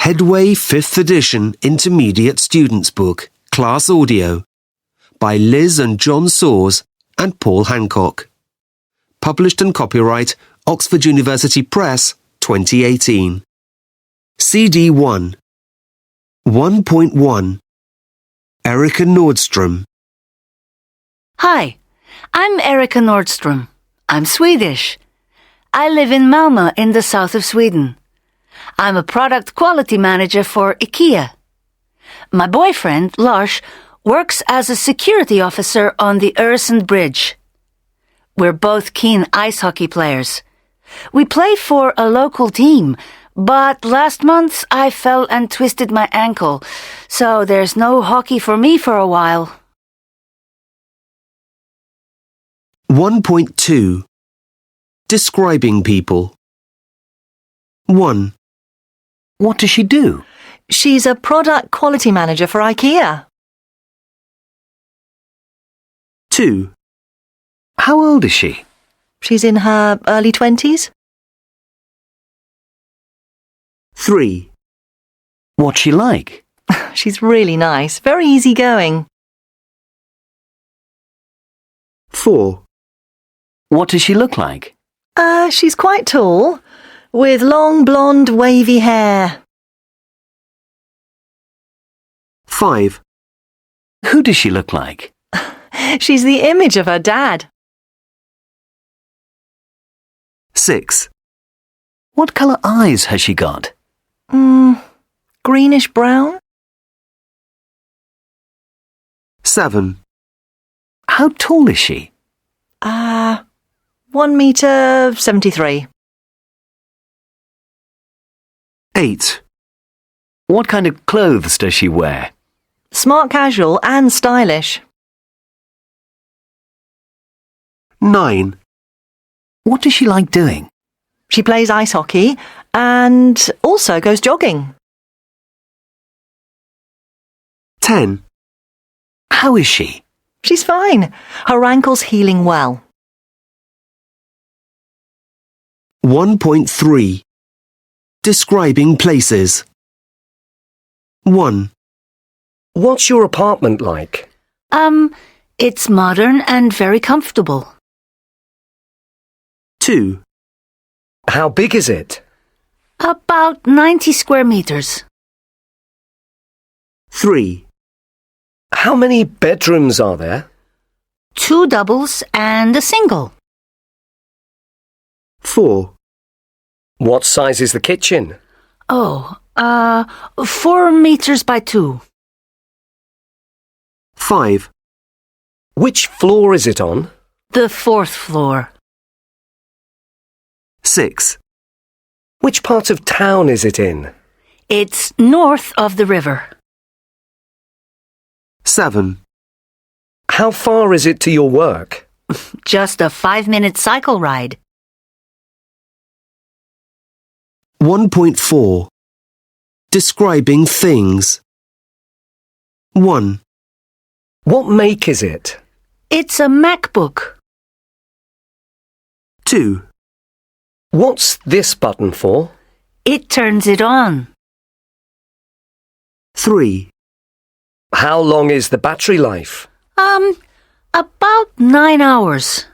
Headway 5th edition Intermediate Students Book, Class Audio, by Liz and John Soares and Paul Hancock. Published and copyright Oxford University Press, 2018. CD1. 1.1. Erika Nordstrom. Hi, I'm Erika Nordstrom. I'm Swedish. I live in Malmö in the south of Sweden. I'm a product quality manager for IKEA. My boyfriend, Lars, works as a security officer on the Öresund Bridge. We're both keen ice hockey players. We play for a local team, but last month I fell and twisted my ankle, so there's no hockey for me for a while. 1.2. Describing people. 1. What does she do? She's a product quality manager for IKEA. 2. How old is she? She's in her early 20s. 3. What's she like? She's really nice, very easygoing. 4. What does she look like? She's quite tall, with long blonde wavy hair. 5. Who does she look like? She's the image of her dad. 6. What colour eyes has she got? Greenish brown. 7. How tall is she? 1 metre 73. 8. What kind of clothes does she wear? Smart casual and stylish. 9. What does she like doing? She plays ice hockey and also goes jogging. 10. How is she? She's fine. Her ankle's healing well. 1.3. Describing places. 1. What's your apartment like? It's modern and very comfortable. 2. How big is it? About 90 square meters. 3. How many bedrooms are there? 2 doubles and a single. 4. What size is the kitchen? 4 meters by 2. 5. Which floor is it on? The 4th floor. 6. Which part of town is it in? It's north of the river. 7. How far is it to your work? Just a 5-minute cycle ride. 1.4. Describing things. 1. What make is it? It's a MacBook. 2. What's this button for? It turns it on. 3. How long is the battery life? About 9 hours.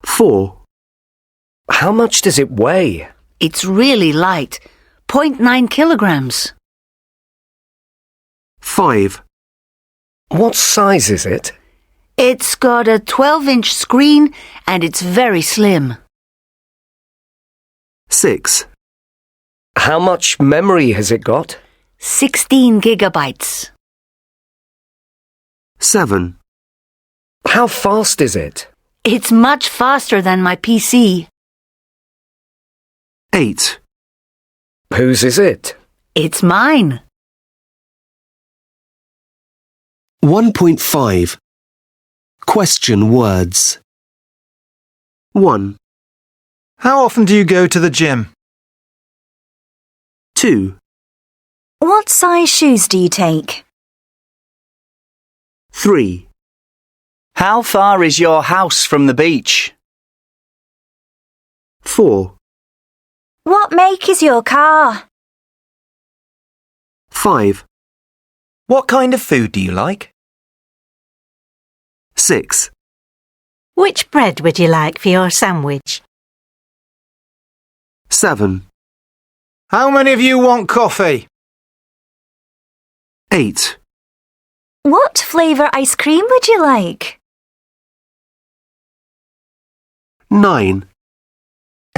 4. How much does it weigh? It's really light, 0.9 kilograms. 5. What size is it? It's got a 12-inch screen and it's very slim. 6. How much memory has it got? 16 gigabytes. 7. How fast is it? It's much faster than my PC. 8. Whose is it? It's mine. 1.5. Question words. 1. How often do you go to the gym? 2. What size shoes do you take? 3. How far is your house from the beach? 4. What make is your car? 5, What kind of food do you like? 6, Which bread would you like for your sandwich? 7, How many of you want coffee? 8, What flavour ice cream would you like? 9,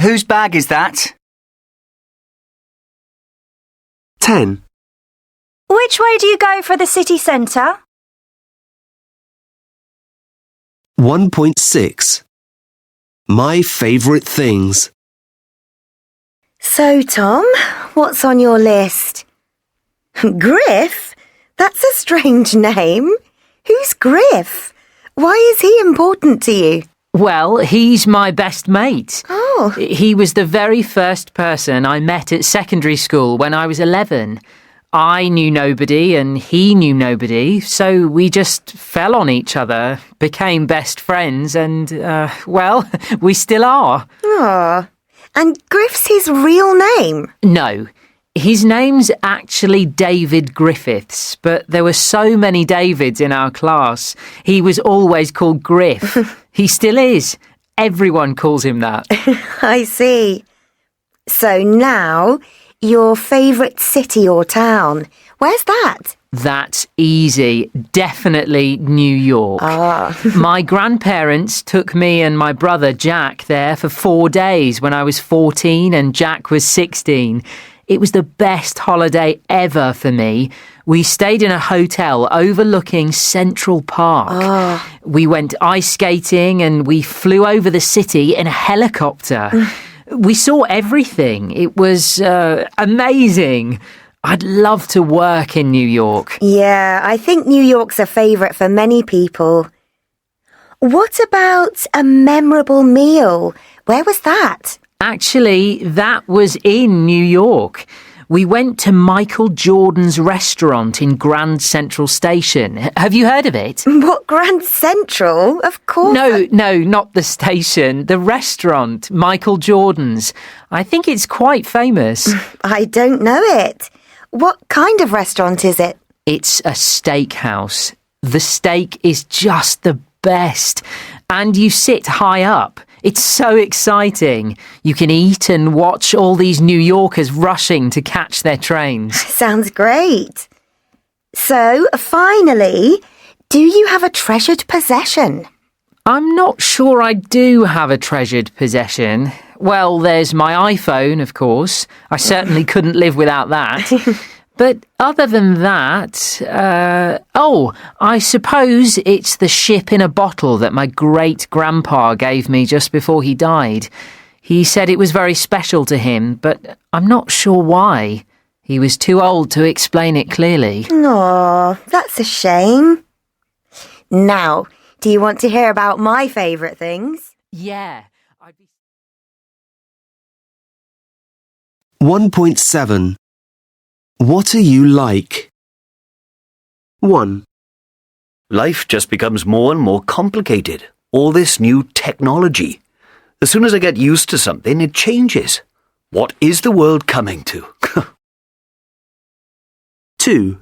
Whose bag is that? 10, Which way do you go for the city centre? 1.6. My favourite things. So, Tom, what's on your list? Griff? That's a strange name. Who's Griff? Why is he important to you? Well, he's my best mate. Oh, He was the very first person I met at secondary school when I was 11. I knew nobody and he knew nobody, so we just fell on each other, became best friends and, well, we still are. aw. And Griff's his real name? No, his name's actually David Griffiths, but there were so many Davids in our class. He was always called Griff. He still is. Everyone calls him that. I see. So now, your favourite city or town, where's that? That's easy. Definitely New York. My grandparents took me and my brother Jack there for 4 days when I was 14 and Jack was 16. It was the best holiday ever for me. We stayed in a hotel overlooking Central Park. We went ice skating and we flew over the city in a helicopter. We saw everything. It was amazing. I'd love to work in New York. Yeah, I think New York's a favourite for many people. What about a memorable meal? Where was that? Actually, that was in New York. We went to Michael Jordan's restaurant in Grand Central Station. Have you heard of it? What, Grand Central? Of course. No, not the station. The restaurant, Michael Jordan's. I think it's quite famous. I don't know it. What kind of restaurant is it? It's a steakhouse. The steak is just the best. And you sit high up. It's so exciting. You can eat and watch all these New Yorkers rushing to catch their trains. Sounds great. So, finally, do you have a treasured possession? I'm not sure I do have a treasured possession. Well, there's my iPhone, of course. I certainly couldn't live without that. But other than that, I suppose it's the ship in a bottle that my great-grandpa gave me just before he died. He said it was very special to him, but I'm not sure why. He was too old to explain it clearly. Aw, that's a shame. Now, do you want to hear about my favourite things? Yeah. 1.7. What are you like? 1, Life just becomes more and more complicated. All this new technology. As soon as I get used to something, it changes. What is the world coming to? 2,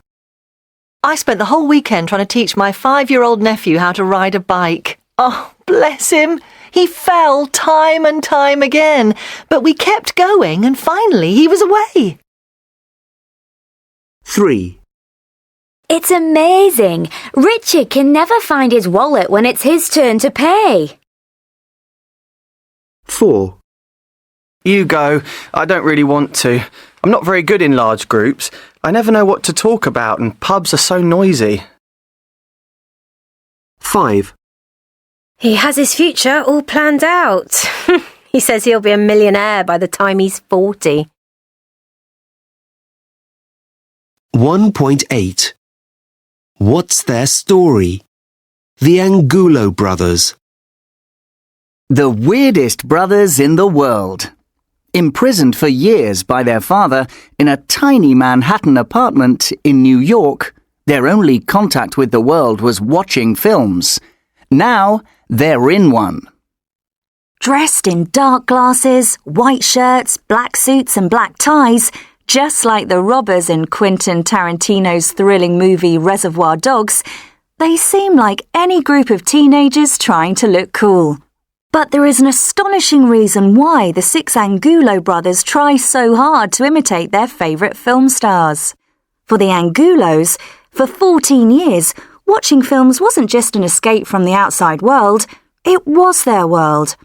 I spent the whole weekend trying to teach my 5-year-old nephew how to ride a bike. Oh, bless him. He fell time and time again, but we kept going and finally he was away. 3, It's amazing. Richard can never find his wallet when it's his turn to pay. 4, You go. I don't really want to. I'm not very good in large groups. I never know what to talk about and pubs are so noisy. 5, He has his future all planned out. He says he'll be a millionaire by the time he's 40. 1.8. What's their story? The Angulo brothers. The weirdest brothers in the world. Imprisoned for years by their father in a tiny Manhattan apartment in New York, their only contact with the world was watching films. Now they're in one. Dressed in dark glasses, white shirts, black suits and black ties, Just like the robbers in Quentin Tarantino's thrilling movie Reservoir Dogs, they seem like any group of teenagers trying to look cool. But there is an astonishing reason why the 6 Angulo brothers try so hard to imitate their favourite film stars. For the Angulos, for 14 years, watching films wasn't just an escape from the outside world, it was their world.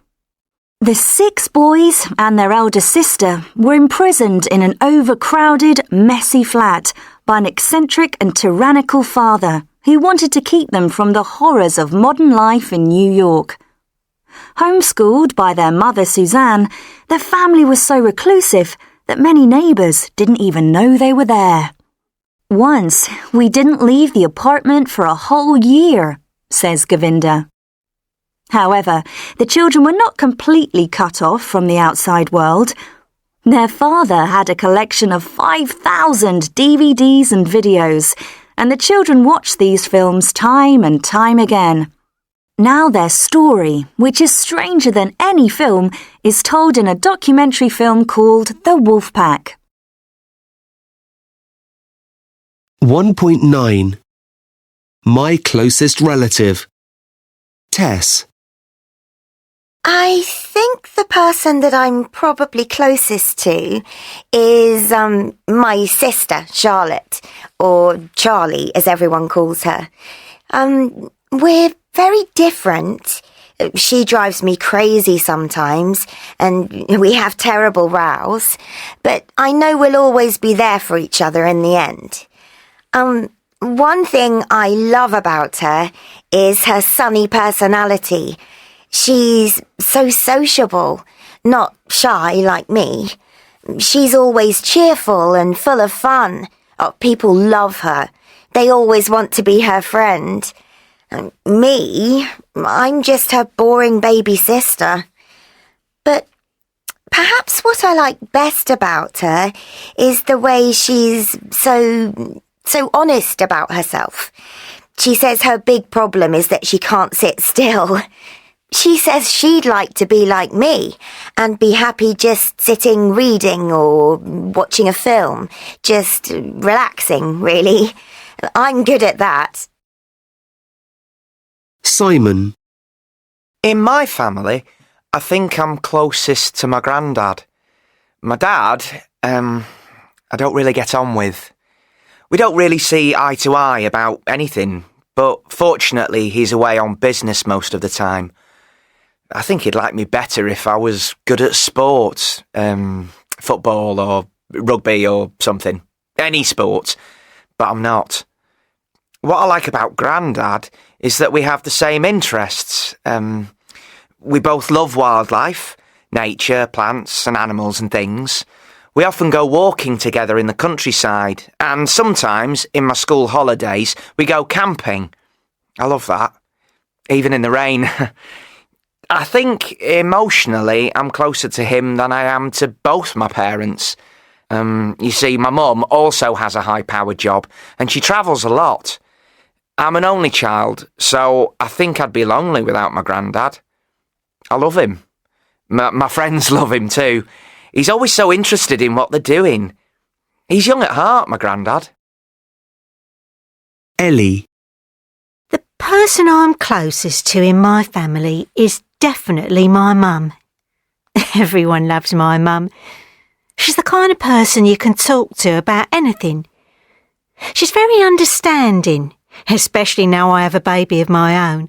The 6 boys and their elder sister were imprisoned in an overcrowded, messy flat by an eccentric and tyrannical father who wanted to keep them from the horrors of modern life in New York. Homeschooled by their mother Suzanne, their family was so reclusive that many neighbours didn't even know they were there. Once, we didn't leave the apartment for a whole year, says Govinda. However, the children were not completely cut off from the outside world. Their father had a collection of 5,000 DVDs and videos, and the children watched these films time and time again. Now their story, which is stranger than any film, is told in a documentary film called The Wolf Pack. 1.9 My closest relative. Tess. I think the person that I'm probably closest to is my sister, Charlotte, or Charlie, as everyone calls her. We're very different. She drives me crazy sometimes, and we have terrible rows, but I know we'll always be there for each other in the end. One thing I love about her is her sunny personality. She's so sociable, not shy like me. She's always cheerful and full of fun. People love her. They always want to be her friend. Me, I'm just her boring baby sister. But perhaps what I like best about her is the way she's so honest about herself. She says her big problem is that she can't sit still. She says she'd like to be like me and be happy just sitting reading or watching a film, just relaxing, really. I'm good at that. Simon. In my family, I think I'm closest to my granddad. My dad, I don't really get on with. We don't really see eye to eye about anything, but fortunately he's away on business most of the time. I think he'd like me better if I was good at sports, football or rugby or something. Any sport, but I'm not. What I like about Grandad is that we have the same interests. We both love wildlife, nature, plants and animals and things. We often go walking together in the countryside, and sometimes, in my school holidays, we go camping. I love that, even in the rain. I think emotionally I'm closer to him than I am to both my parents. You see, my mum also has a high-powered job, and she travels a lot. I'm an only child, so I think I'd be lonely without my granddad. I love him. My friends love him too. He's always so interested in what they're doing. He's young at heart, my granddad. Ellie. The person I'm closest to in my family is definitely my mum. Everyone loves my mum. She's the kind of person you can talk to about anything. She's very understanding, especially now I have a baby of my own.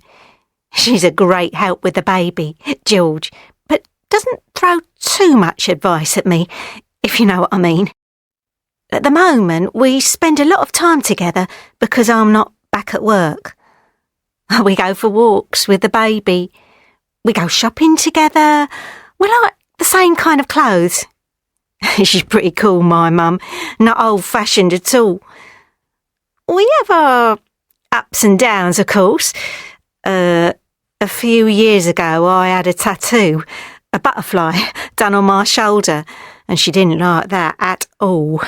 She's a great help with the baby, George, but doesn't throw too much advice at me, if you know what I mean. At the moment, we spend a lot of time together because I'm not back at work. We go for walks with the baby. We go shopping together. We like the same kind of clothes. She's pretty cool, my mum, not old-fashioned at all. We have our ups and downs, of course. A few years ago, I had a tattoo, a butterfly, done on my shoulder, and she didn't like that at all.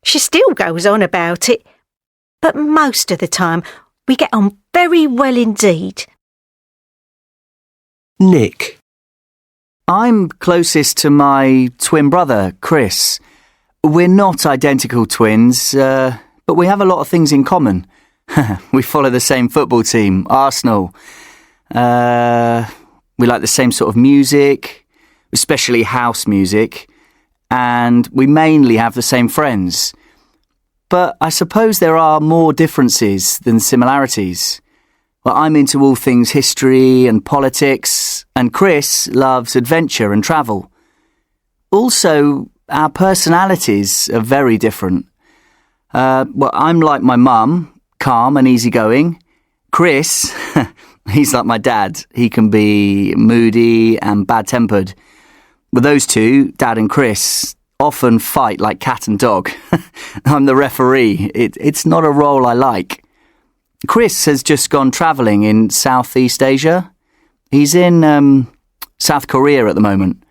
She still goes on about it, but most of the time we get on very well indeed. Nick. I'm closest to my twin brother, Chris. We're not identical twins, but we have a lot of things in common. We follow the same football team, Arsenal. We like the same sort of music, especially house music, and we mainly have the same friends. But I suppose there are more differences than similarities. Well, I'm into all things history and politics, and Chris loves adventure and travel. Also, our personalities are very different. I'm like my mum, calm and easygoing. Chris, he's like my dad. He can be moody and bad-tempered. With those two, Dad and Chris, often fight like cat and dog. I'm the referee. It's not a role I like. Chris has just gone travelling in Southeast Asia. He's in South Korea at the moment,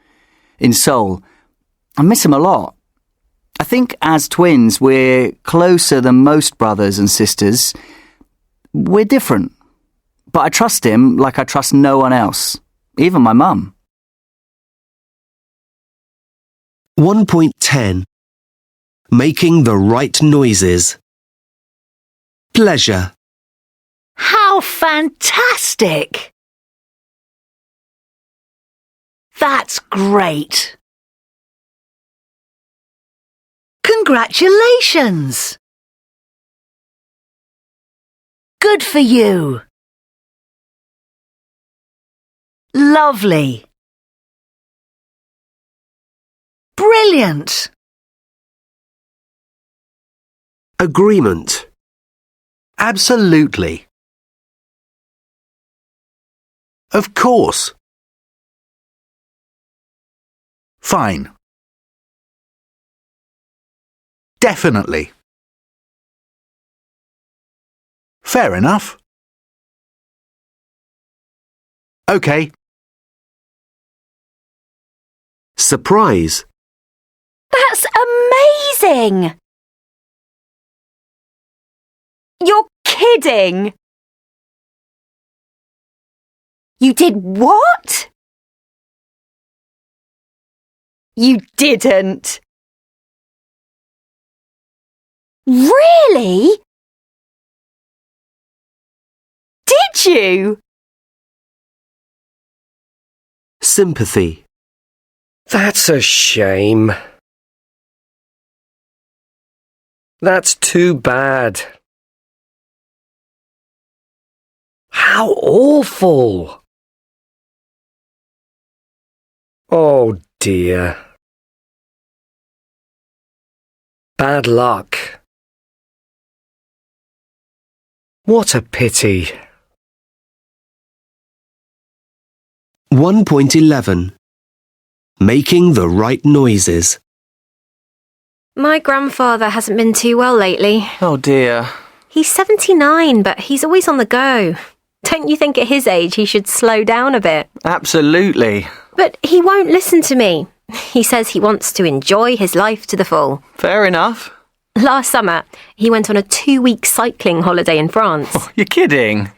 in Seoul. I miss him a lot. I think as twins we're closer than most brothers and sisters. We're different. But I trust him like I trust no one else, even my mum. 1.10 Making the right noises. Pleasure. How fantastic! That's great! Congratulations! Good for you! Lovely! Brilliant! Agreement. Absolutely. Of course. Fine. Definitely. Fair enough. Okay. Surprise. That's amazing! You're kidding! You did what? You didn't. Really? Did you? Sympathy. That's a shame. That's too bad. How awful! Oh dear. Bad luck. What a pity. 1.11 Making the right noises. My grandfather hasn't been too well lately. Oh dear. He's 79, but he's always on the go. Don't you think at his age he should slow down a bit? Absolutely. But he won't listen to me. He says he wants to enjoy his life to the full. Fair enough. Last summer, he went on a 2-week cycling holiday in France. Oh, you're kidding.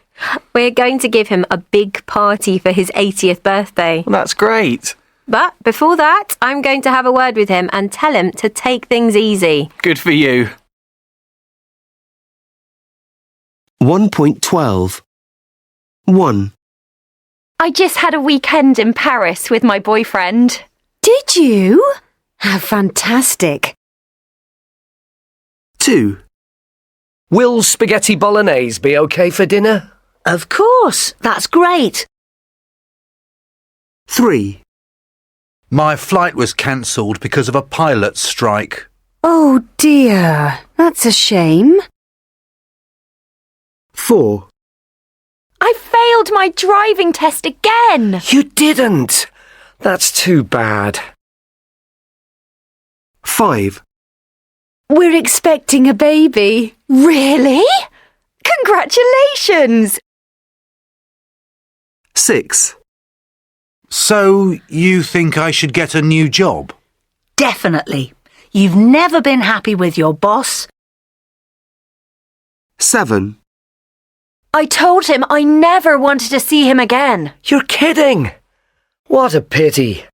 We're going to give him a big party for his 80th birthday. Well, that's great. But before that, I'm going to have a word with him and tell him to take things easy. Good for you. 1.12 1. I just had a weekend in Paris with my boyfriend. Did you? How fantastic. 2. Will spaghetti bolognese be okay for dinner? Of course, that's great. 3. My flight was cancelled because of a pilot's strike. Oh dear, that's a shame. 4. I failed my driving test again. You didn't. That's too bad. 5. We're expecting a baby. Really? Congratulations! 6. So, you think I should get a new job? Definitely. You've never been happy with your boss. 7. I told him I never wanted to see him again. You're kidding. What a pity.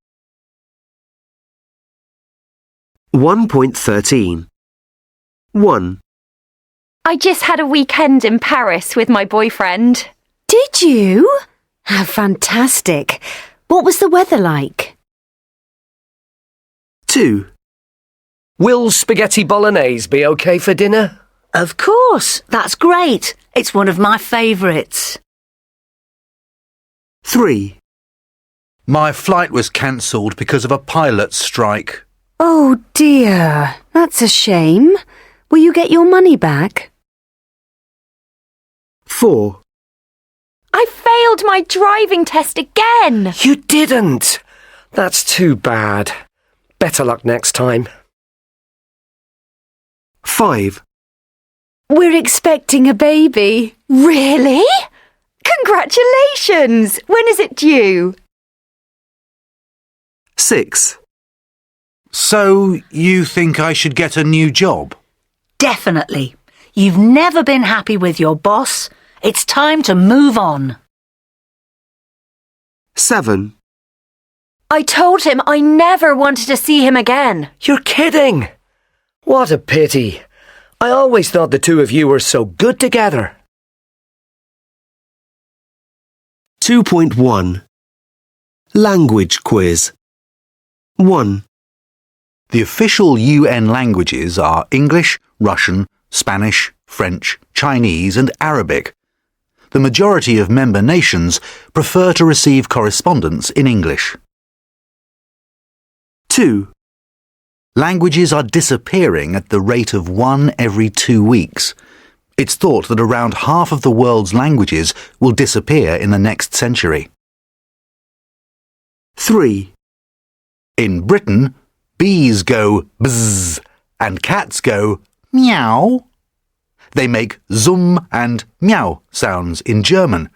1.13. 1. I just had a weekend in Paris with my boyfriend. Did you? How fantastic. What was the weather like? 2. Will spaghetti bolognese be okay for dinner? Of course, that's great. It's one of my favourites. 3. My flight was cancelled because of a pilot's strike. Oh dear, that's a shame. Will you get your money back? 4. I failed my driving test again. You didn't. That's too bad. Better luck next time. 5. We're expecting a baby. Really? Congratulations! When is it due? 6. So, you think I should get a new job? Definitely. You've never been happy with your boss. It's time to move on. 7. I told him I never wanted to see him again. You're kidding! What a pity. I always thought the two of you were so good together. 2.1. Language quiz. 1. The official UN languages are English, Russian, Spanish, French, Chinese and Arabic. The majority of member nations prefer to receive correspondence in English. 2. Languages are disappearing at the rate of 1 every 2 weeks. It's thought that around half of the world's languages will disappear in the next century. 3. In Britain, bees go bzz and cats go meow. They make zum and meow sounds in German,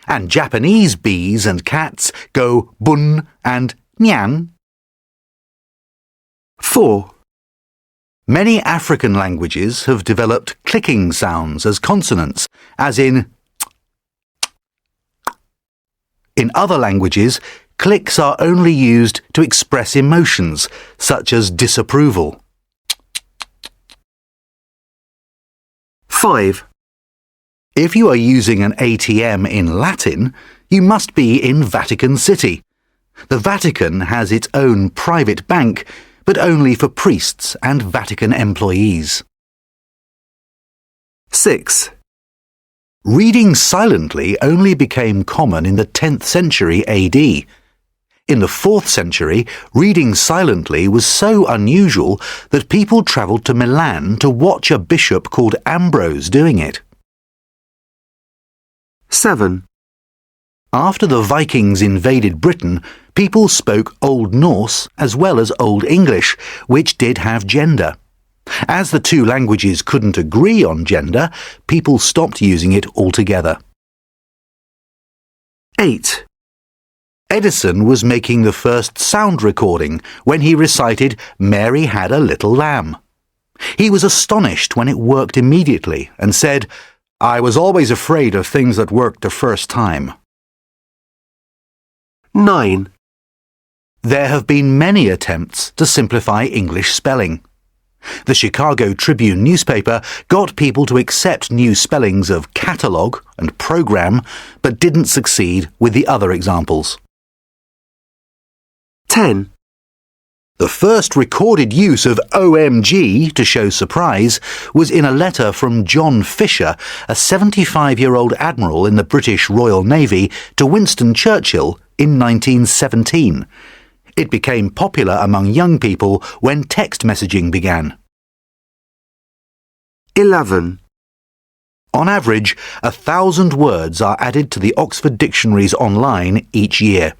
and Japanese bees and cats go bun and nyan. 4. Many African languages have developed clicking sounds as consonants, as in. In other languages, clicks are only used to express emotions, such as disapproval. 5. If you are using an ATM in Latin, you must be in Vatican City. The Vatican has its own private bank, but only for priests and Vatican employees. 6. Reading silently only became common in the 10th century AD. In the 4th century, reading silently was so unusual that people travelled to Milan to watch a bishop called Ambrose doing it. 7. After the Vikings invaded Britain, people spoke Old Norse as well as Old English, which did have gender. As the two languages couldn't agree on gender, people stopped using it altogether. 8. Edison was making the first sound recording when he recited "Mary Had a Little Lamb." He was astonished when it worked immediately and said, "I was always afraid of things that worked the first time." 9. There have been many attempts to simplify English spelling. The Chicago Tribune newspaper got people to accept new spellings of catalogue and program, but didn't succeed with the other examples. 10. The first recorded use of OMG to show surprise was in a letter from John Fisher, a 75-year-old admiral in the British Royal Navy, to Winston Churchill in 1917. It became popular among young people when text messaging began. 11. On average, 1,000 words are added to the Oxford Dictionaries online each year.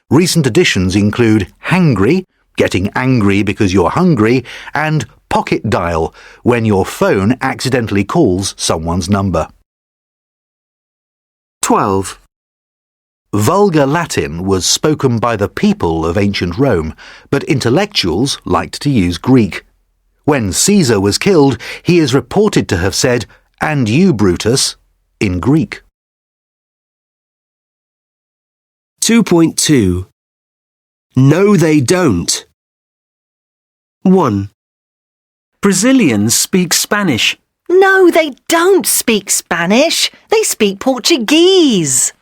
Recent additions include hangry, getting angry because you're hungry, and pocket dial, when your phone accidentally calls someone's number. 12. Vulgar Latin was spoken by the people of ancient Rome, but intellectuals liked to use Greek. When Caesar was killed, he is reported to have said, "And you, Brutus," in Greek. 2.2. No, they don't. 1. Brazilians speak Spanish. No, they don't speak Spanish. They speak Portuguese.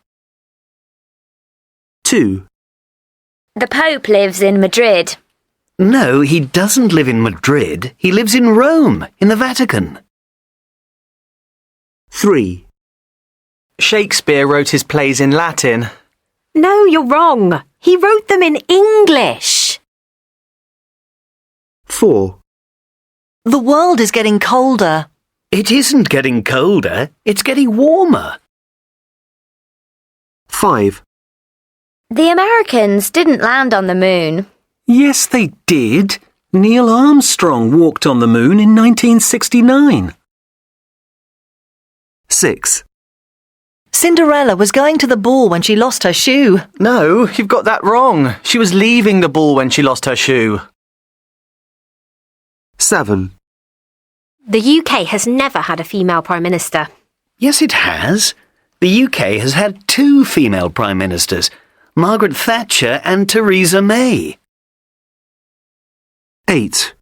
2. The Pope lives in Madrid. No, he doesn't live in Madrid. He lives in Rome, in the Vatican. 3. Shakespeare wrote his plays in Latin. No, you're wrong. He wrote them in English. 4. The world is getting colder. It isn't getting colder, it's getting warmer. 5. The Americans didn't land on the moon. Yes, they did. Neil Armstrong walked on the moon in 1969. 6. Cinderella was going to the ball when she lost her shoe. No, you've got that wrong. She was leaving the ball when she lost her shoe. 7. The UK has never had a female Prime Minister. Yes, it has. The UK has had 2 female Prime Ministers, Margaret Thatcher and Theresa May. 8.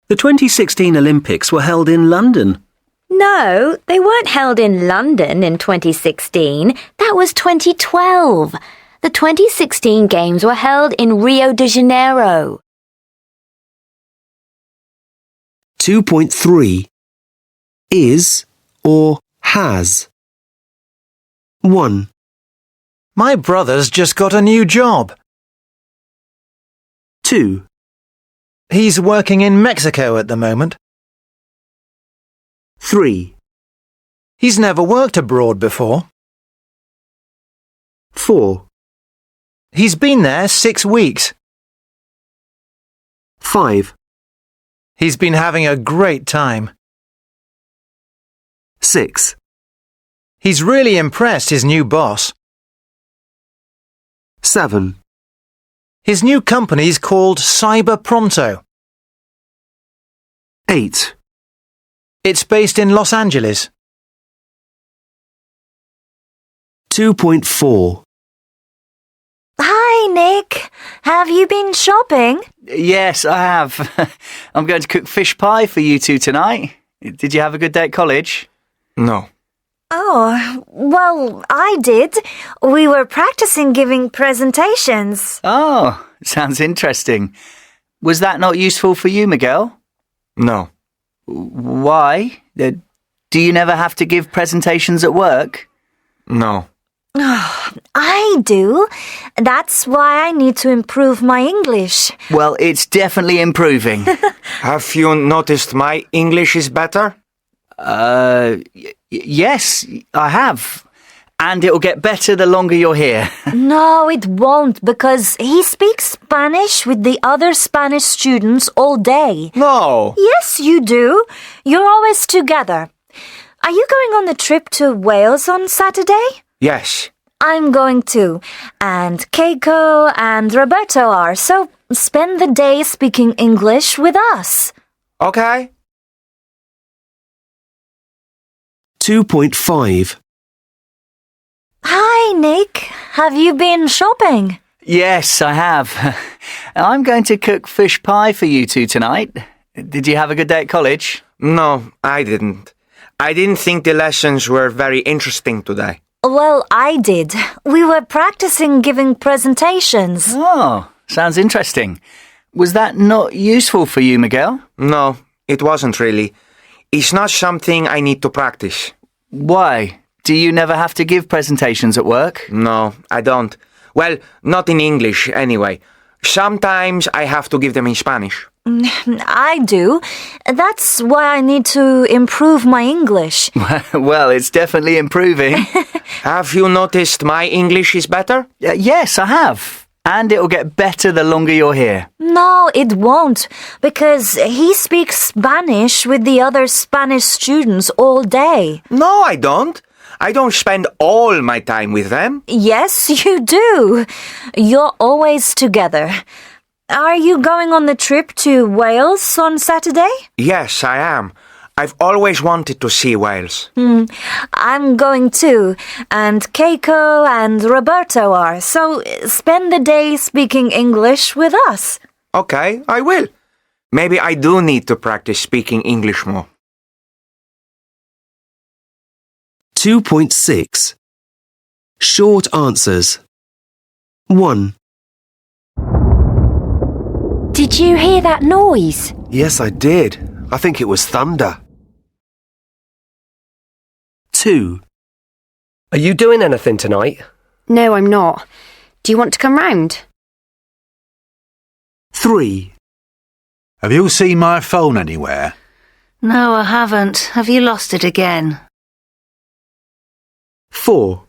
The 2016 Olympics were held in London. No, they weren't held in London in 2016. That was 2012. The 2016 Games were held in Rio de Janeiro. 2.3. Is or has. 1. My brother's just got a new job. 2. He's working in Mexico at the moment. 3. He's never worked abroad before. 4. He's been there 6 weeks. 5. He's been having a great time. 6. He's really impressed his new boss. 7. His new company's called Cyber Pronto. 8. It's based in Los Angeles. 2.4. Hi, Nick. Have you been shopping? Yes, I have. I'm going to cook fish pie for you two tonight. Did you have a good day at college? No. Oh, well, I did. We were practicing giving presentations. Oh, sounds interesting. Was that not useful for you, Miguel? No. Why? Do you never have to give presentations at work? No. I do. That's why I need to improve my English. Well, it's definitely improving. Have you noticed my English is better? Yes, I have. And it'll get better the longer you're here. No, it won't, because he speaks Spanish with the other Spanish students all day. No. Yes, you do. You're always together. Are you going on the trip to Wales on Saturday? Yes. I'm going too. And Keiko and Roberto are, so spend the day speaking English with us. Okay. 2.5. Hi, Nick. Have you been shopping? Yes, I have. I'm going to cook fish pie for you two tonight. Did you have a good day at college? No, I didn't. I didn't think the lessons were very interesting today. Well, I did. We were practicing giving presentations. Oh, sounds interesting. Was that not useful for you, Miguel? No, it wasn't really. It's not something I need to practice. Why? Do you never have to give presentations at work? No, I don't. Well, not in English, anyway. Sometimes I have to give them in Spanish. I do. That's why I need to improve my English. Well, it's definitely improving. Have you noticed my English is better? Yes, I have. And it'll get better the longer you're here. No, it won't, because he speaks Spanish with the other Spanish students all day. No, I don't. I don't spend all my time with them. Yes, you do. You're always together. Are you going on the trip to Wales on Saturday? Yes, I am. I've always wanted to see Wales. I'm going too, and Keiko and Roberto are, so spend the day speaking English with us. Okay, I will. Maybe I do need to practice speaking English more. 2.6 Short answers. 1. Did you hear that noise? Yes, I did. I think it was thunder. 2. Are you doing anything tonight? No, I'm not. Do you want to come round? 3. Have you seen my phone anywhere? No, I haven't. Have you lost it again? 4.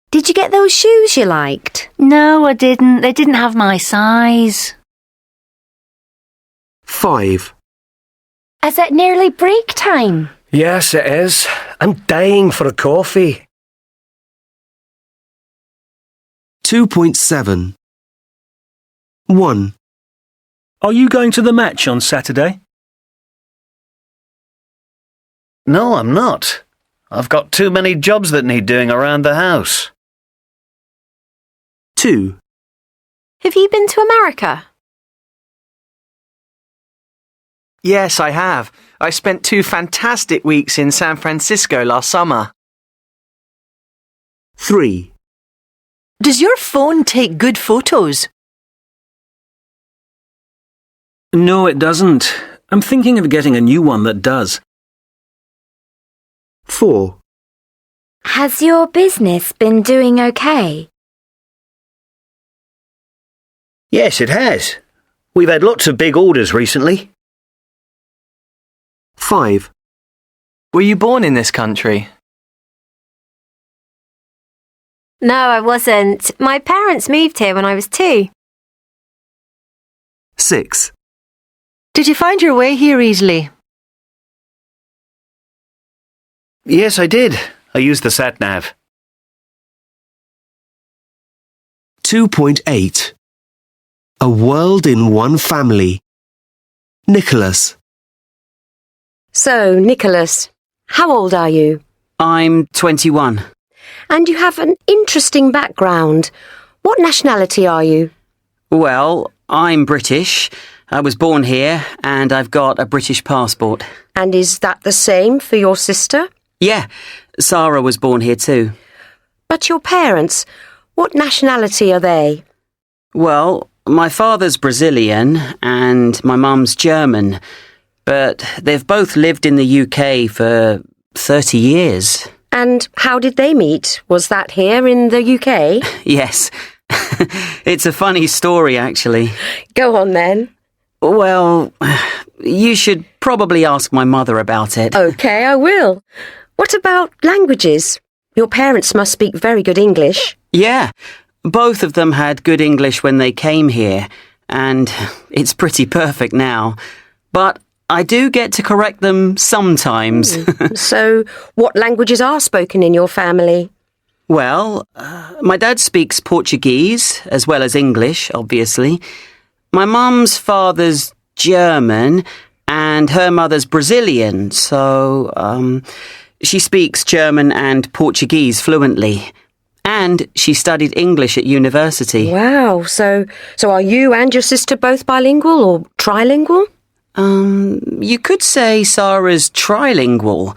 Did you get those shoes you liked? No, I didn't. They didn't have my size. 5. Is it nearly break time? Yes, it is. I'm dying for a coffee. 2.7 1. Are you going to the match on Saturday? No, I'm not. I've got too many jobs that need doing around the house. 2. Have you been to America? Yes, I have. I spent 2 fantastic weeks in San Francisco last summer. 3. Does your phone take good photos? No, it doesn't. I'm thinking of getting a new one that does. 4. Has your business been doing okay? Yes, it has. We've had lots of big orders recently. 5. Were you born in this country? No, I wasn't. My parents moved here when I was 2. 6. Did you find your way here easily? Yes, I did. I used the sat-nav. 2.8 A World in One Family. Nicholas. So, Nicholas, how old are you? I'm 21. And you have an interesting background. What nationality are you? Well, I'm British. I was born here and I've got a British passport. And is that the same for your sister? Yeah, Sarah was born here too. But your parents, what nationality are they? Well, my father's Brazilian and my mum's German, but they've both lived in the UK for 30 years. And how did they meet? Was that here in the UK? Yes. It's a funny story, actually. Go on then. Well, you should probably ask my mother about it. OK, I will. What about languages? Your parents must speak very good English. Yeah, both of them had good English when they came here, and it's pretty perfect now. But I do get to correct them sometimes. So, what languages are spoken in your family? Well, my dad speaks Portuguese, as well as English, obviously. My mum's father's German, and her mother's Brazilian, so, she speaks German and Portuguese fluently. And she studied English at university. Wow, so are you and your sister both bilingual or trilingual? You could say Sarah's trilingual.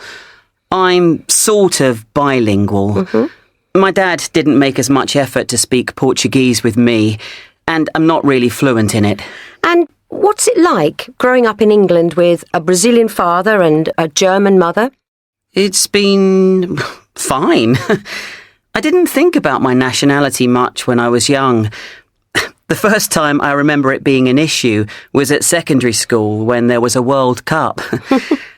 I'm sort of bilingual. Mm-hmm. My dad didn't make as much effort to speak Portuguese with me, and I'm not really fluent in it. And what's it like growing up in England with a Brazilian father and a German mother? It's been fine. I didn't think about my nationality much when I was young. The first time I remember it being an issue was at secondary school when there was a World Cup.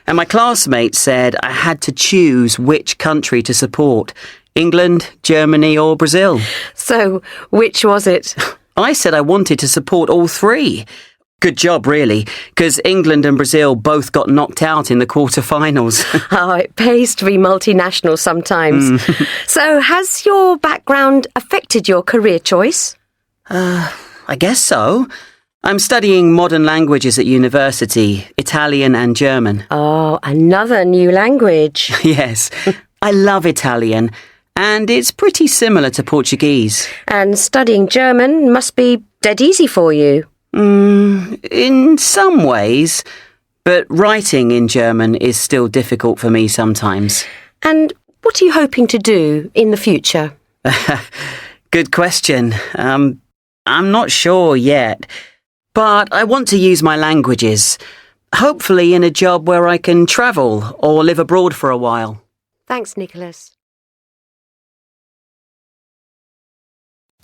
And my classmates said I had to choose which country to support, England, Germany or Brazil. So, which was it? I said I wanted to support all 3. Good job, really, because England and Brazil both got knocked out in the quarterfinals. Oh, it pays to be multinational sometimes. So, has your background affected your career choice? I guess so. I'm studying modern languages at university, Italian and German. Oh, another new language. Yes, I love Italian, and it's pretty similar to Portuguese. And studying German must be dead easy for you. In some ways, but writing in German is still difficult for me sometimes. And what are you hoping to do in the future? Good question. I'm not sure yet, but I want to use my languages, hopefully in a job where I can travel or live abroad for a while. Thanks, Nicholas.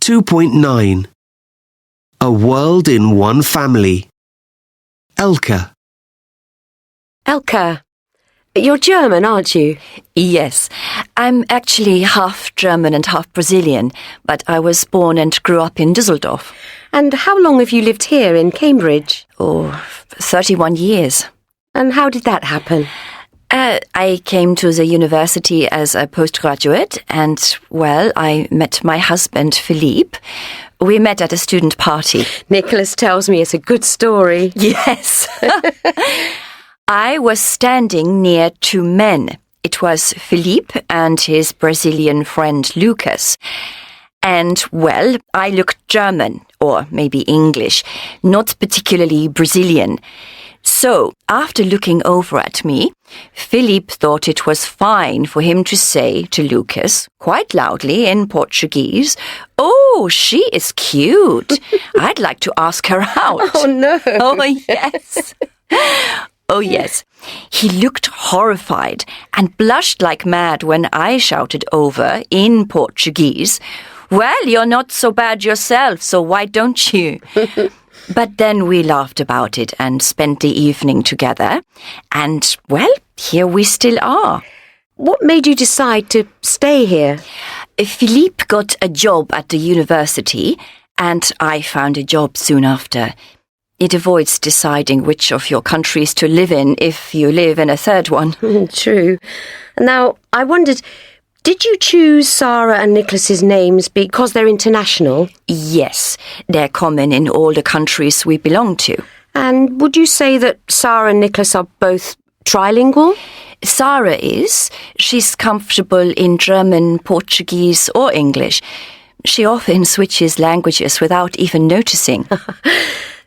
2.9 A World in One Family. Elke. Elke, you're German, aren't you? Yes, I'm actually half German and half Brazilian, but I was born and grew up in Düsseldorf. And how long have you lived here in Cambridge? 31 years. And how did that happen? I came to the university as a postgraduate and, well, I met my husband, Philippe. We met at a student party. Nicholas tells me it's a good story. Yes. I was standing near two men. It was Philippe and his Brazilian friend Lucas. And, well, I looked German, or maybe English, not particularly Brazilian. So, after looking over at me, Philippe thought it was fine for him to say to Lucas, quite loudly in Portuguese, "Oh, she is cute. I'd like to ask her out." Oh, no. Oh, yes. Oh, yes. He looked horrified and blushed like mad when I shouted over in Portuguese, "Well, you're not so bad yourself, so why don't you?" But then we laughed about it and spent the evening together. And, well, here we still are. What made you decide to stay here? Philippe got a job at the university, and I found a job soon after. It avoids deciding which of your countries to live in if you live in a third one. True. Now, I wondered, did you choose Sarah and Nicholas's names because they're international? Yes, they're common in all the countries we belong to. And would you say that Sarah and Nicholas are both trilingual? Sarah is. She's comfortable in German, Portuguese or English. She often switches languages without even noticing.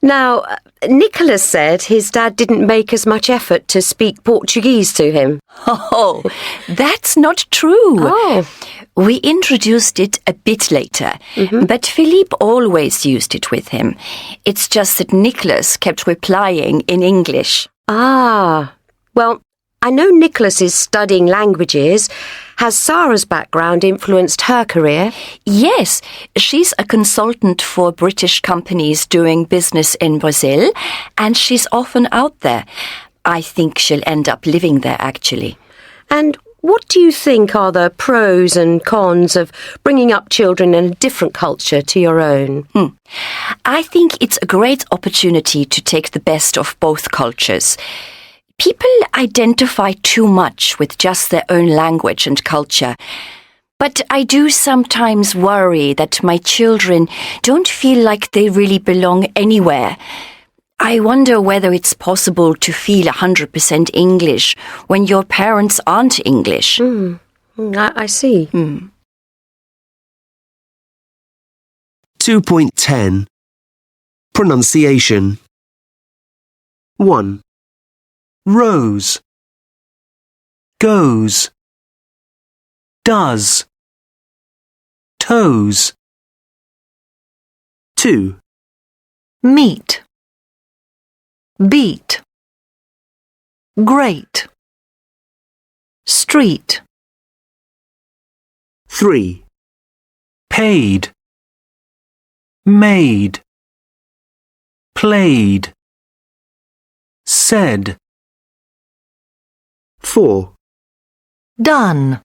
Now, Nicholas said his dad didn't make as much effort to speak Portuguese to him. Oh, that's not true. Oh. We introduced it a bit later, but Philippe always used it with him. It's just that Nicholas kept replying in English. Ah, well, I know Nicholas is studying languages. Has Sarah's background influenced her career? Yes, she's a consultant for British companies doing business in Brazil, and she's often out there. I think she'll end up living there, actually. And what do you think are the pros and cons of bringing up children in a different culture to your own? I think it's a great opportunity to take the best of both cultures. People identify too much with just their own language and culture. But I do sometimes worry that my children don't feel like they really belong anywhere. I wonder whether it's possible to feel 100% English when your parents aren't English. I see. 2.10 Pronunciation. 1. Rose, goes, does, toes. 2. Meet, beat, great, street. 3. paid, made, played, said. 4. Done,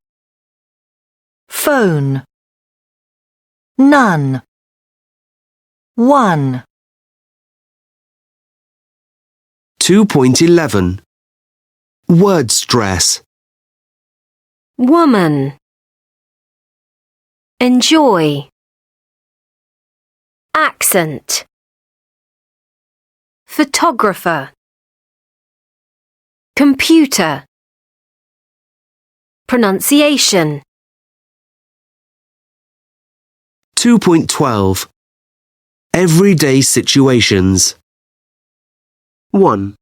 phone, none, one. 2.11 Word stress. Woman. Enjoy. Accent. Photographer. Computer. Pronunciation. 2.12 Everyday situations. 1,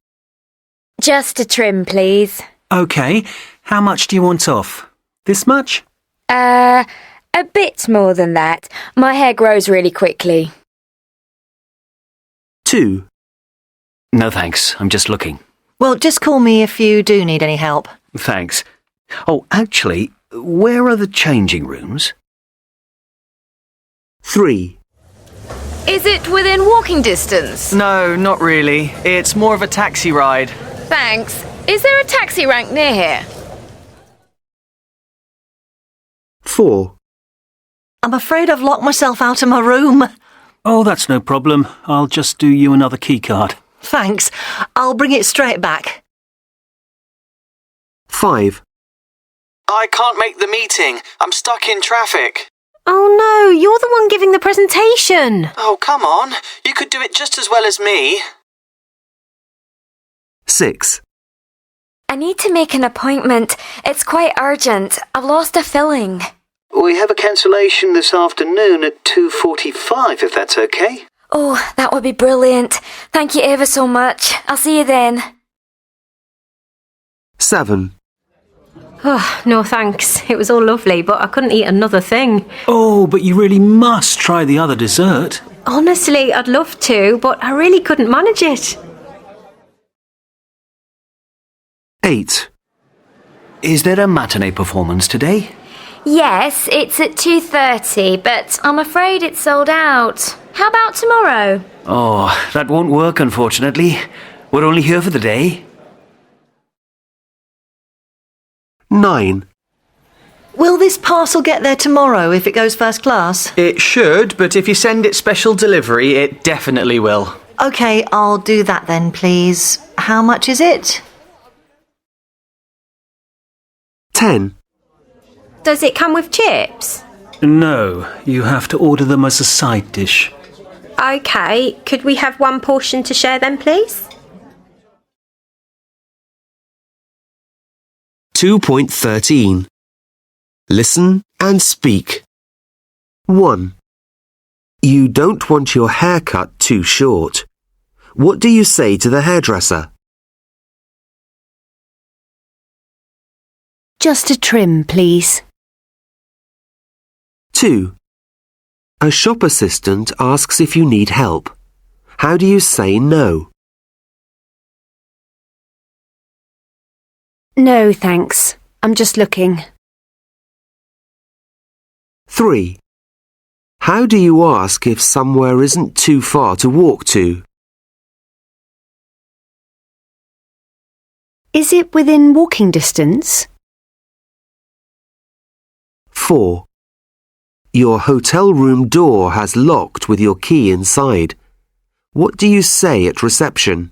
Just a trim, please. OK, how much do you want off? This much? A bit more than that. My hair grows really quickly. 2, No thanks, I'm just looking. Well, just call me if you do need any help. Thanks. Oh, actually, where are the changing rooms? 3, Is it within walking distance? No, not really. It's more of a taxi ride. Thanks. Is there a taxi rank near here? 4, I'm afraid I've locked myself out of my room. Oh, that's no problem. I'll just do you another key card. Thanks. I'll bring it straight back. 5, I can't make the meeting. I'm stuck in traffic. Oh no, you're the one giving the presentation. Oh, come on. You could do it just as well as me. 6, I need to make an appointment. It's quite urgent. I've lost a filling. We have a cancellation this afternoon at 2:45, if that's OK. Oh, that would be brilliant. Thank you ever so much. I'll see you then. 7, Oh, no thanks. It was all lovely, but I couldn't eat another thing. Oh, but you really must try the other dessert. Honestly, I'd love to, but I really couldn't manage it. 8, Is there a matinee performance today? Yes, it's at 2:30, but I'm afraid it's sold out. How about tomorrow? Oh, that won't work, unfortunately. We're only here for the day. 9, Will this parcel get there tomorrow if it goes first class? It should, but if you send it special delivery, it definitely will. OK, I'll do that then, please. How much is it? 10, Does it come with chips? No, you have to order them as a side dish. OK, could we have one portion to share then, please? 2.13. Listen and speak. 1. You don't want your haircut too short. What do you say to the hairdresser? Just a trim, please. 2. A shop assistant asks if you need help. How do you say no? No, thanks. I'm just looking. 3. How do you ask if somewhere isn't too far to walk to? Is it within walking distance? 4. Your hotel room door has locked with your key inside. What do you say at reception?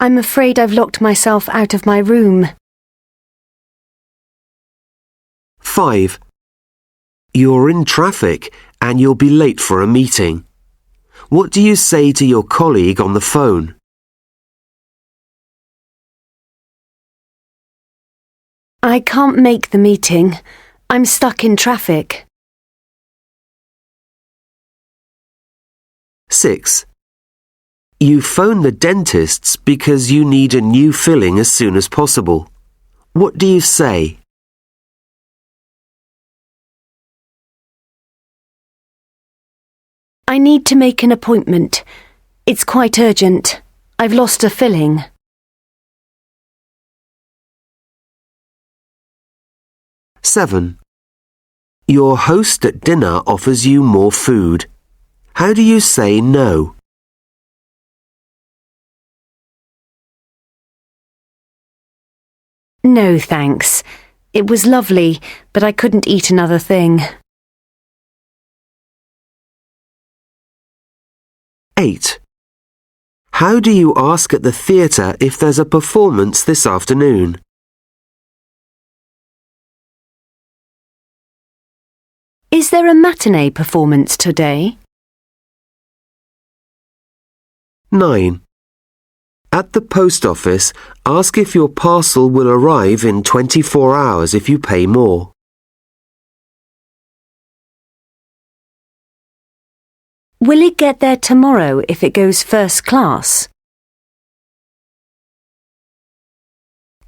I'm afraid I've locked myself out of my room. 5. You're in traffic and you'll be late for a meeting. What do you say to your colleague on the phone? I can't make the meeting. I'm stuck in traffic. 6. You phone the dentists because you need a new filling as soon as possible. What do you say? I need to make an appointment. It's quite urgent. I've lost a filling. 7. Your host at dinner offers you more food. How do you say no? No, thanks. It was lovely, but I couldn't eat another thing. 8. How do you ask at the theatre if there's a performance this afternoon? Is there a matinee performance today? 9. At the post office, ask if your parcel will arrive in 24 hours if you pay more. Will it get there tomorrow if it goes first class?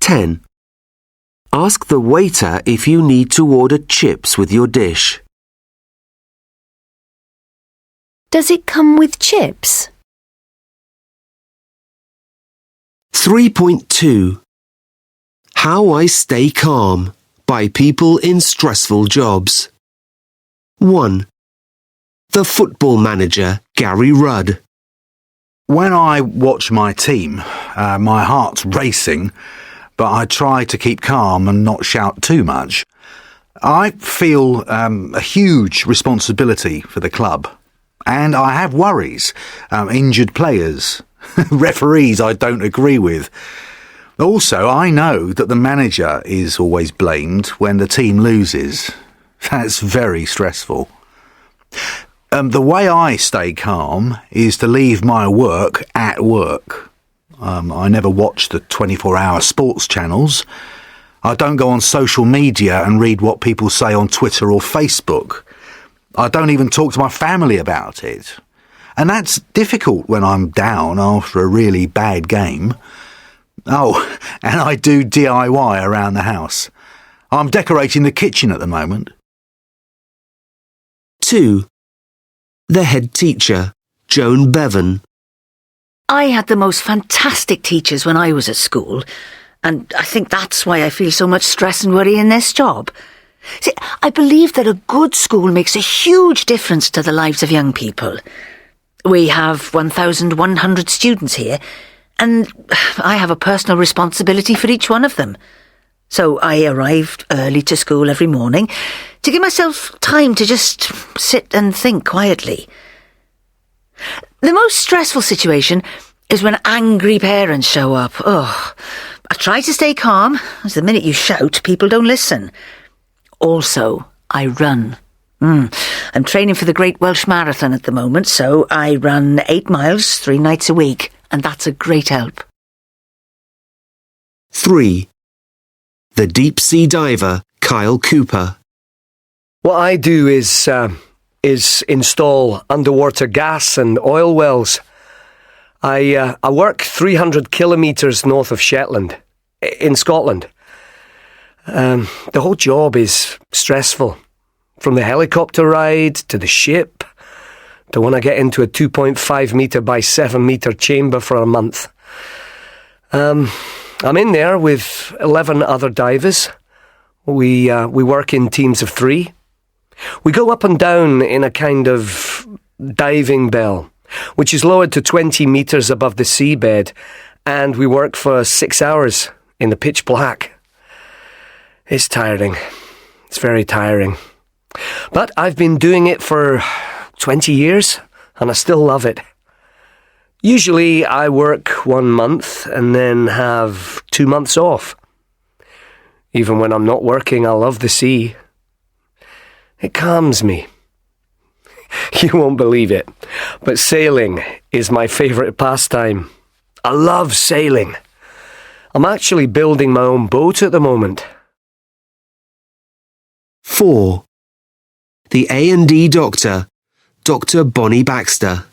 10. Ask the waiter if you need to order chips with your dish. Does it come with chips? 3.2. How I Stay Calm by people in stressful jobs. 1. The football manager, Gary Rudd. When I watch my team, my heart's racing, but I try to keep calm and not shout too much. I feel a huge responsibility for the club, and I have worries, injured players, referees I don't agree with. Also, I know that the manager is always blamed when the team loses. That's very stressful. The way I stay calm is to leave my work at work. I never watch the 24-hour sports channels. I don't go on social media and read what people say on Twitter or Facebook. I don't even talk to my family about it. And that's difficult when I'm down after a really bad game. Oh, and I do DIY around the house. I'm decorating the kitchen at the moment. 2. The head teacher, Joan Bevan. I had the most fantastic teachers when I was at school, and I think that's why I feel so much stress and worry in this job. See, I believe that a good school makes a huge difference to the lives of young people. We have 1,100 students here, and I have a personal responsibility for each one of them. So I arrived early to school every morning to give myself time to just sit and think quietly. The most stressful situation is when angry parents show up. Oh, I try to stay calm, as the minute you shout, people don't listen. Also, I run. I'm training for the Great Welsh Marathon at the moment, so I run 8 miles 3 nights a week, and that's a great help. 3. The deep-sea diver, Kyle Cooper. What I do is install underwater gas and oil wells. I work 300 kilometres north of Shetland, in Scotland. The whole job is stressful. From the helicopter ride to the ship, to when I get into a 2.5 metre by 7 metre chamber for a month. I'm in there with 11 other divers. We work in teams of 3. We go up and down in a kind of diving bell, which is lowered to 20 metres above the seabed, and we work for 6 hours in the pitch black. It's tiring. It's very tiring. But I've been doing it for 20 years, and I still love it. Usually I work 1 month and then have 2 months off. Even when I'm not working, I love the sea. It calms me. You won't believe it, but sailing is my favourite pastime. I love sailing. I'm actually building my own boat at the moment. 4. The A&E doctor, Dr. Bonnie Baxter.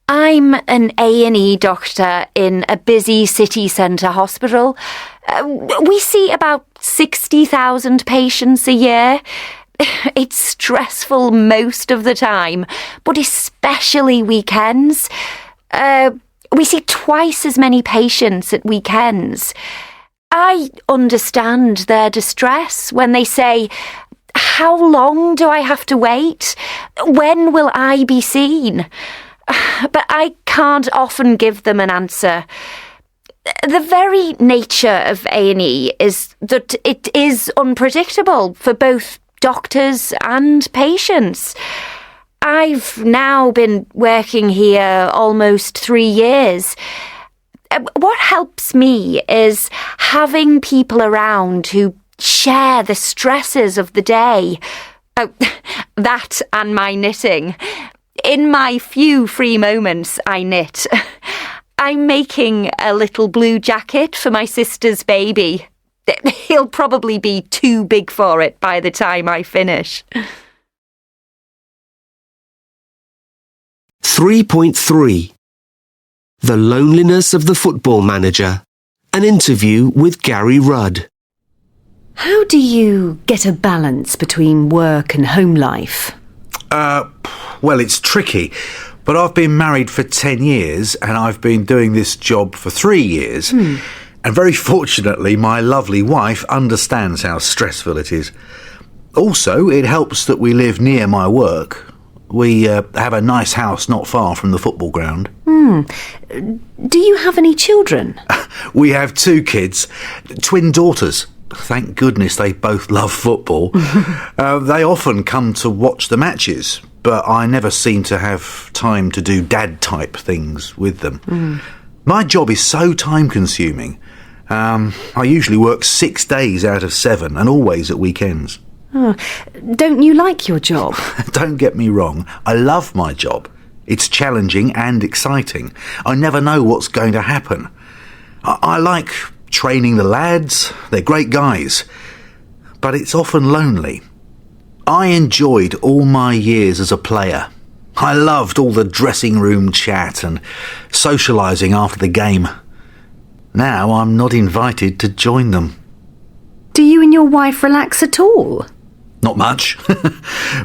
I'm an A&E doctor in a busy city centre hospital. We see about 60,000 patients a year. It's stressful most of the time, but especially weekends. We see twice as many patients at weekends. I understand their distress when they say, "How long do I have to wait? When will I be seen?" But I can't often give them an answer. The very nature of A&E is that it is unpredictable for both doctors and patients. I've now been working here almost 3 years. What helps me is having people around who share the stresses of the day. Oh, that and my knitting. In my few free moments, I knit. I'm making a little blue jacket for my sister's baby. He'll probably be too big for it by the time I finish. 3.3 The Loneliness of the Football Manager. An interview with Gary Rudd. How do you get a balance between work and home life? Well, it's tricky, but I've been married for 10 years and I've been doing this job for 3 years. And very fortunately, my lovely wife understands how stressful it is. Also, it helps that we live near my work. We have a nice house not far from the football ground. Do you have any children? We have 2 kids, twin daughters. Thank goodness they both love football. They often come to watch the matches, but I never seem to have time to do dad-type things with them. My job is so time-consuming. I usually work 6 days out of 7 and always at weekends. Don't you like your job? Don't get me wrong, I love my job. It's challenging and exciting. I never know what's going to happen. I like training the lads, they're great guys, but it's often lonely. I enjoyed all my years as a player. I loved all the dressing room chat and socialising after the game. Now I'm not invited to join them. Do you and your wife relax at all? Not much.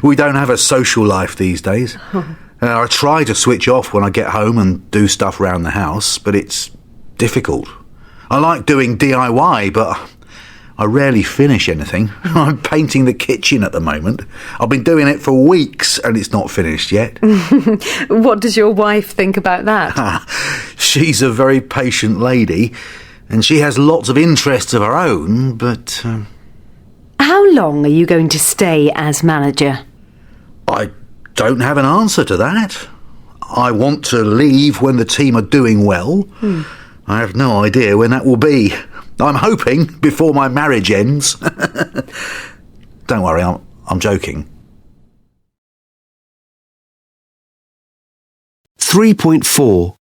We don't have a social life these days. I try to switch off when I get home and do stuff around the house, but it's difficult. I like doing DIY, but I rarely finish anything. I'm painting the kitchen at the moment. I've been doing it for weeks and it's not finished yet. What does your wife think about that? She's a very patient lady and she has lots of interests of her own, but... How long are you going to stay as manager? I don't have an answer to that. I want to leave when the team are doing well. I have no idea when that will be. I'm hoping before my marriage ends. Don't worry, I'm joking. 3.4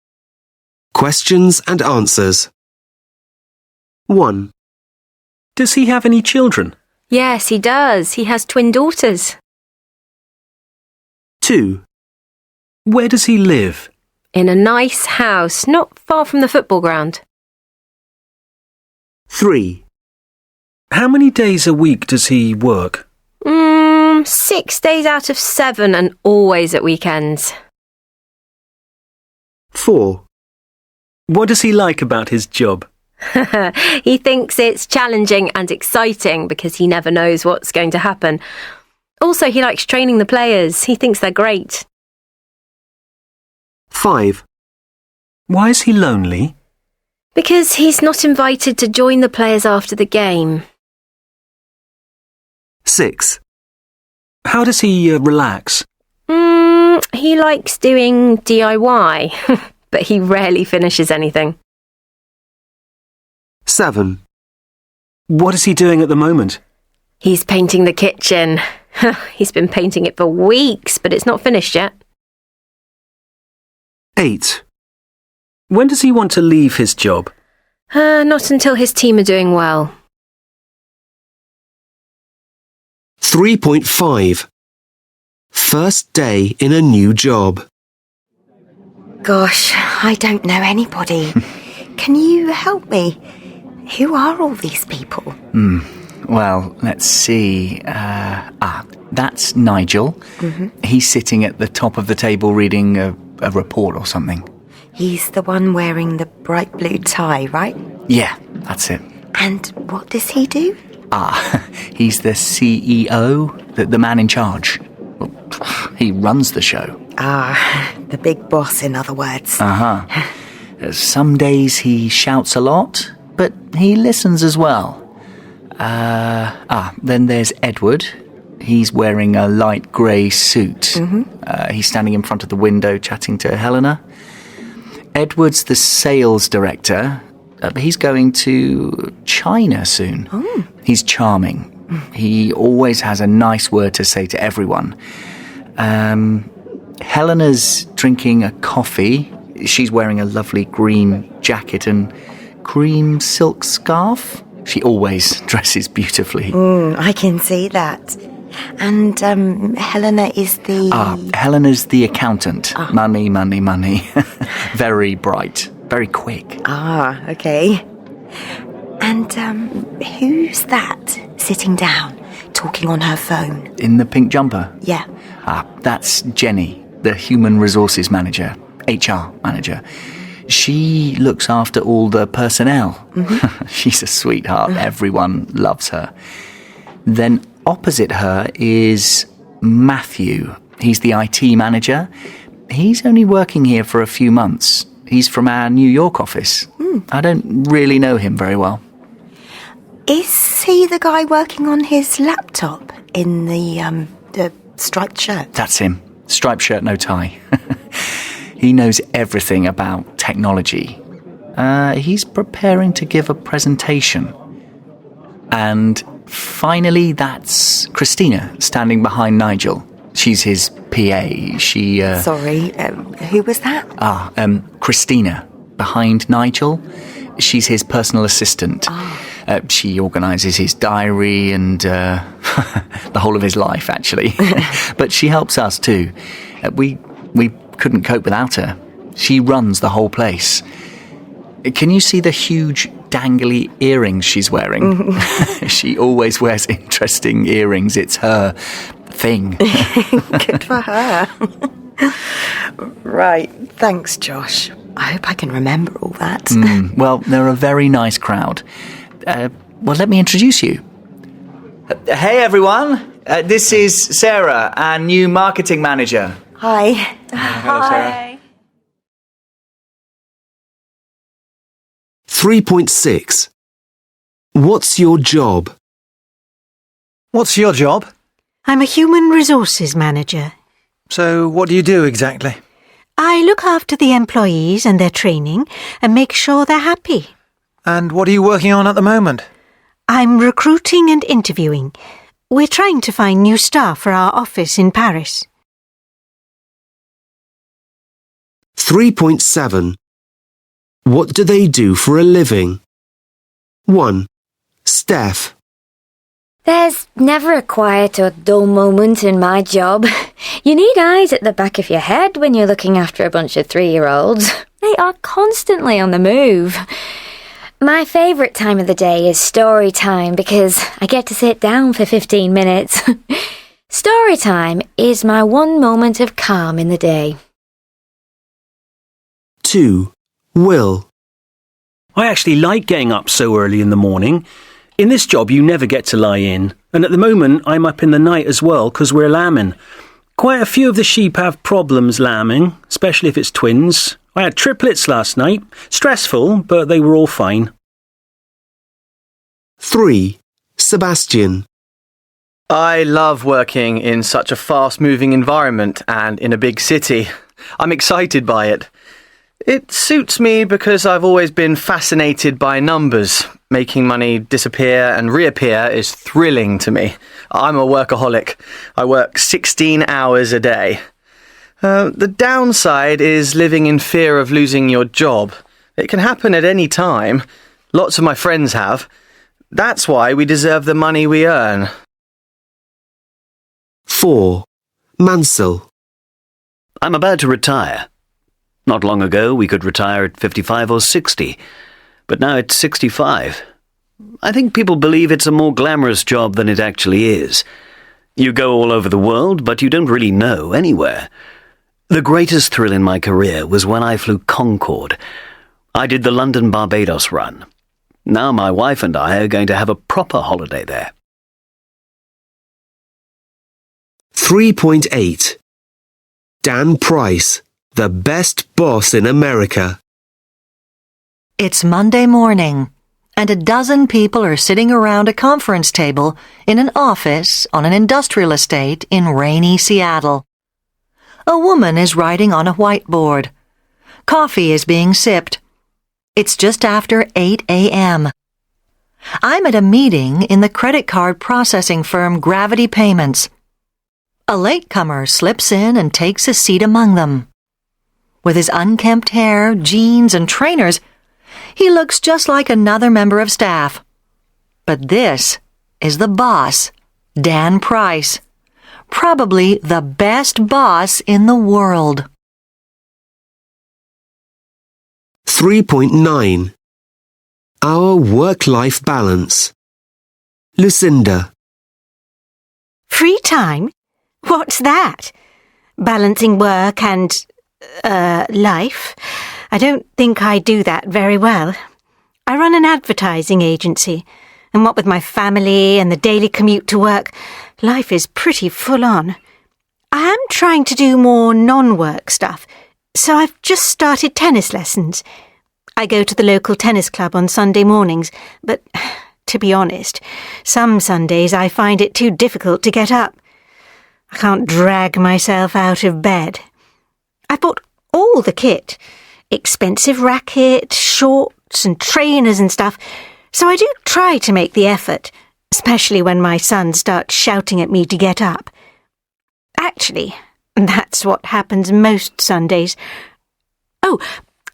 Questions and Answers. 1. Does he have any children? Yes, he does. He has twin daughters. 2. Where does he live? In a nice house, not far from the football ground. 3. How many days a week does he work? 6 days out of 7 and always at weekends. 4. What does he like about his job? He thinks it's challenging and exciting because he never knows what's going to happen. Also, he likes training the players. He thinks they're great. 5. Why is he lonely? Because he's not invited to join the players after the game. 6. How does he relax? He likes doing DIY, but he rarely finishes anything. 7. What is he doing at the moment? He's painting the kitchen. He's been painting it for weeks, but it's not finished yet. 8. When does he want to leave his job? Not until his team are doing well. 3.5 First day in a new job. Gosh, I don't know anybody. Can you help me? Who are all these people? Well, let's see. That's Nigel. He's sitting at the top of the table reading a report or something. He's the one wearing the bright blue tie, right? Yeah, that's it. And what does he do? He's the CEO, the man in charge. He runs the show. The big boss, in other words. Some days he shouts a lot, but he listens as well. Then there's Edward. He's wearing a light grey suit. He's standing in front of the window chatting to Helena. Edward's the sales director. He's going to China soon. He's charming. He always has a nice word to say to everyone. Helena's drinking a coffee. She's wearing a lovely green jacket and cream silk scarf. She always dresses beautifully. I can see that. And Helena is the... Helena's the accountant. Money, money, money. Very bright. Very quick. Okay. And who's that sitting down, talking on her phone? In the pink jumper? Yeah. That's Jenny, the human resources manager, HR manager. She looks after all the personnel. Mm-hmm. She's a sweetheart. Everyone loves her. Then opposite her is Matthew. He's the IT manager. He's only working here for a few months. He's from our New York office. I don't really know him very well. Is he the guy working on his laptop in the striped shirt? That's him. Striped shirt, no tie. He knows everything about technology. He's preparing to give a presentation. And finally, that's Christina, standing behind Nigel. She's his PA. Sorry, who was that? Christina, behind Nigel. She's his personal assistant. She organises his diary and the whole of his life, actually. But she helps us too. We couldn't cope without her. She runs the whole place. Can you see the huge dangly earrings she's wearing? She always wears interesting earrings. It's her thing. Good for her. Right, thanks, Josh. I hope I can remember all that. Well, they're a very nice crowd. Well, let me introduce you. Hey, everyone. This is Sarah, our new marketing manager. Hi. Hello, Sarah. 3.6. What's your job? What's your job? I'm a human resources manager. So what do you do exactly? I look after the employees and their training and make sure they're happy. And what are you working on at the moment? I'm recruiting and interviewing. We're trying to find new staff for our office in Paris. 3.7. What do they do for a living? 1. Steph. There's never a quiet or dull moment in my job. You need eyes at the back of your head when you're looking after a bunch of 3-year-olds. They are constantly on the move. My favourite time of the day is story time because I get to sit down for 15 minutes. Story time is my one moment of calm in the day. 2. Will. I actually like getting up so early in the morning. In this job, you never get to lie in. And at the moment, I'm up in the night as well because we're lambing. Quite a few of the sheep have problems lambing, especially if it's twins. I had triplets last night. Stressful, but they were all fine. 3. Sebastian. I love working in such a fast-moving environment and in a big city. I'm excited by it. It suits me because I've always been fascinated by numbers. Making money disappear and reappear is thrilling to me. I'm a workaholic. I work 16 hours a day. The downside is living in fear of losing your job. It can happen at any time. Lots of my friends have. That's why we deserve the money we earn. 4. Mansell. I'm about to retire. Not long ago, we could retire at 55 or 60, but now it's 65. I think people believe it's a more glamorous job than it actually is. You go all over the world, but you don't really know anywhere. The greatest thrill in my career was when I flew Concorde. I did the London-Barbados run. Now my wife and I are going to have a proper holiday there. 3.8. Dan Price, the best boss in America. It's Monday morning, and a dozen people are sitting around a conference table in an office on an industrial estate in rainy Seattle. A woman is writing on a whiteboard. Coffee is being sipped. It's just after 8 a.m. I'm at a meeting in the credit card processing firm Gravity Payments. A latecomer slips in and takes a seat among them. With his unkempt hair, jeans, and trainers, he looks just like another member of staff. But this is the boss, Dan Price. Probably the best boss in the world. 3.9 Our work-life balance. Lucinda. Free time? What's that? Balancing work and, life? I don't think I do that very well. I run an advertising agency, and what with my family and the daily commute to work, life is pretty full on. I am trying to do more non-work stuff, so I've just started tennis lessons. I go to the local tennis club on Sunday mornings, but to be honest, some Sundays I find it too difficult to get up. I can't drag myself out of bed. I bought all the kit, expensive racket, shorts and trainers and stuff, so I do try to make the effort, especially when my son starts shouting at me to get up. Actually, that's what happens most Sundays. Oh,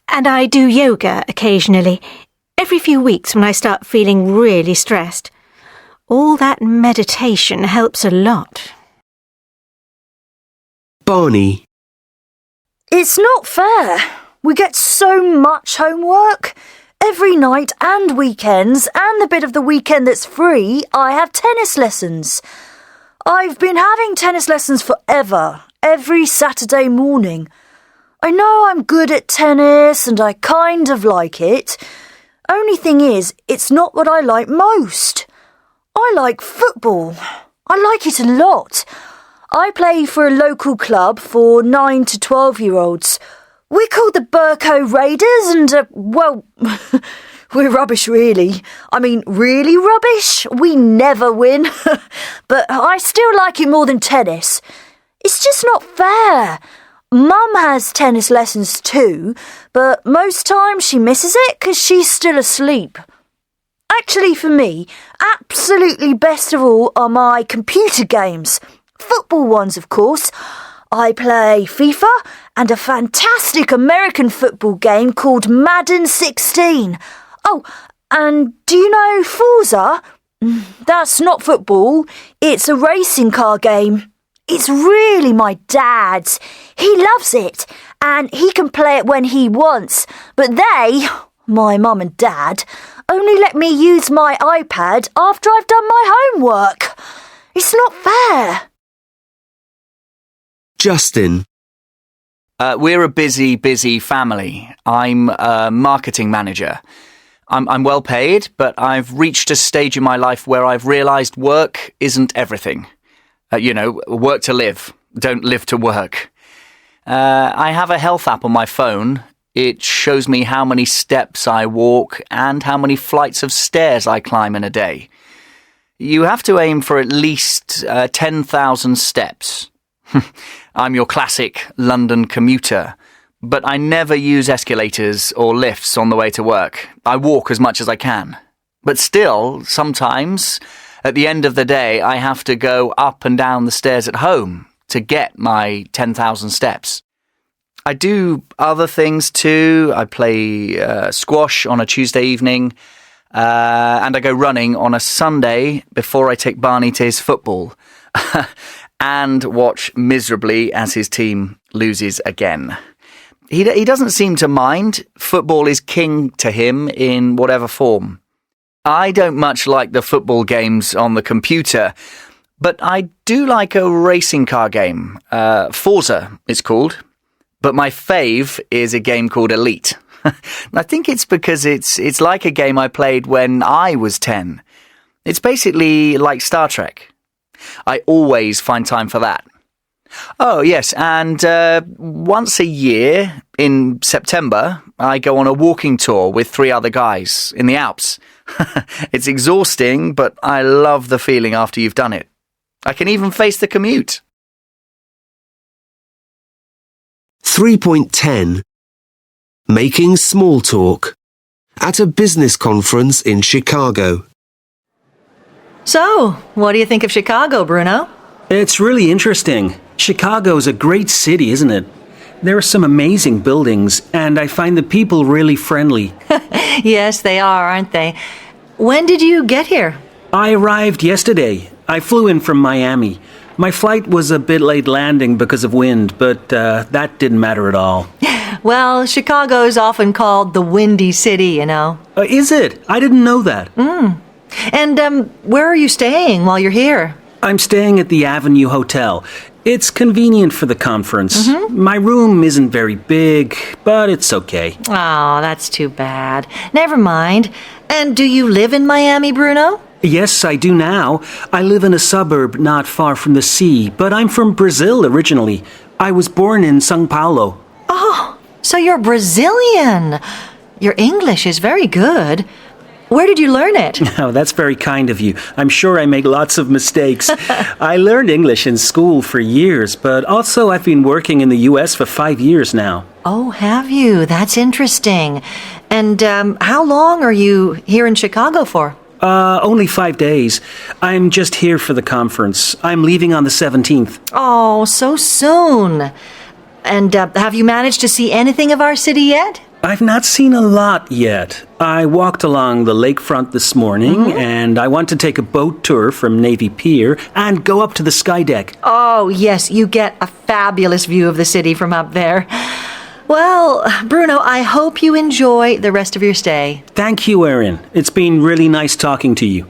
and I do yoga occasionally, every few weeks when I start feeling really stressed. All that meditation helps a lot. Barney. It's not fair. We get so much homework. Every night and weekends, and the bit of the weekend that's free, I have tennis lessons. I've been having tennis lessons forever, every Saturday morning. I know I'm good at tennis and I kind of like it. Only thing is, it's not what I like most. I like football. I like it a lot. I play for a local club for 9 to 12-year-olds. We're called the Burco Raiders and, well, we're rubbish really. I mean, really rubbish. We never win. But I still like it more than tennis. It's just not fair. Mum has tennis lessons too, but most times she misses it because she's still asleep. Actually, for me, absolutely best of all are my computer games. Football ones, of course. I play FIFA and a fantastic American football game called Madden 16. Oh, and do you know Forza? That's not football. It's a racing car game. It's really my dad's. He loves it, and he can play it when he wants. But they, my mum and dad, only let me use my iPad after I've done my homework. It's not fair. Justin. We're a busy family. I'm a marketing manager. I'm well paid, but I've reached a stage in my life where I've realised work isn't everything. Work to live, don't live to work. I have a health app on my phone. It shows me how many steps I walk and how many flights of stairs I climb in a day. You have to aim for at least 10,000 steps. I'm your classic London commuter, but I never use escalators or lifts on the way to work. I walk as much as I can. But still, sometimes, at the end of the day, I have to go up and down the stairs at home to get my 10,000 steps. I do other things too. I play squash on a Tuesday evening, and I go running on a Sunday before I take Barney to his football. And watch miserably as his team loses again. He doesn't seem to mind. Football is king to him in whatever form. I don't much like the football games on the computer, but I do like a racing car game. Forza, it's called. But my fave is a game called Elite. I think it's because it's like a game I played when I was 10. It's basically like Star Trek. I always find time for that. Oh, yes, and once a year, in September, I go on a walking tour with 3 other guys in the Alps. It's exhausting, but I love the feeling after you've done it. I can even face the commute. 3.10 Making small talk. At a business conference in Chicago. So, what do you think of Chicago, Bruno? It's really interesting. Chicago's a great city, isn't it? There are some amazing buildings, and I find the people really friendly. Yes, they are, aren't they? When did you get here? I arrived yesterday. I flew in from Miami. My flight was a bit late landing because of wind, but that didn't matter at all. Well, Chicago's often called the Windy City, you know. Is it? I didn't know that. And where are you staying while you're here? I'm staying at the Avenue Hotel. It's convenient for the conference. My room isn't very big, but it's okay. Oh, that's too bad. Never mind. And do you live in Miami, Bruno? Yes, I do now. I live in a suburb not far from the sea, but I'm from Brazil originally. I was born in São Paulo. Oh, so you're Brazilian. Your English is very good. Where did you learn it? Oh, that's very kind of you. I'm sure I make lots of mistakes. I learned English in school for years, but also I've been working in the US for 5 years now. Oh, have you? That's interesting. And how long are you here in Chicago for? Only 5 days. I'm just here for the conference. I'm leaving on the 17th. Oh, so soon. And have you managed to see anything of our city yet? I've not seen a lot yet. I walked along the lakefront this morning, and I want to take a boat tour from Navy Pier and go up to the sky deck. Oh, yes, you get a fabulous view of the city from up there. Well, Bruno, I hope you enjoy the rest of your stay. Thank you, Erin. It's been really nice talking to you.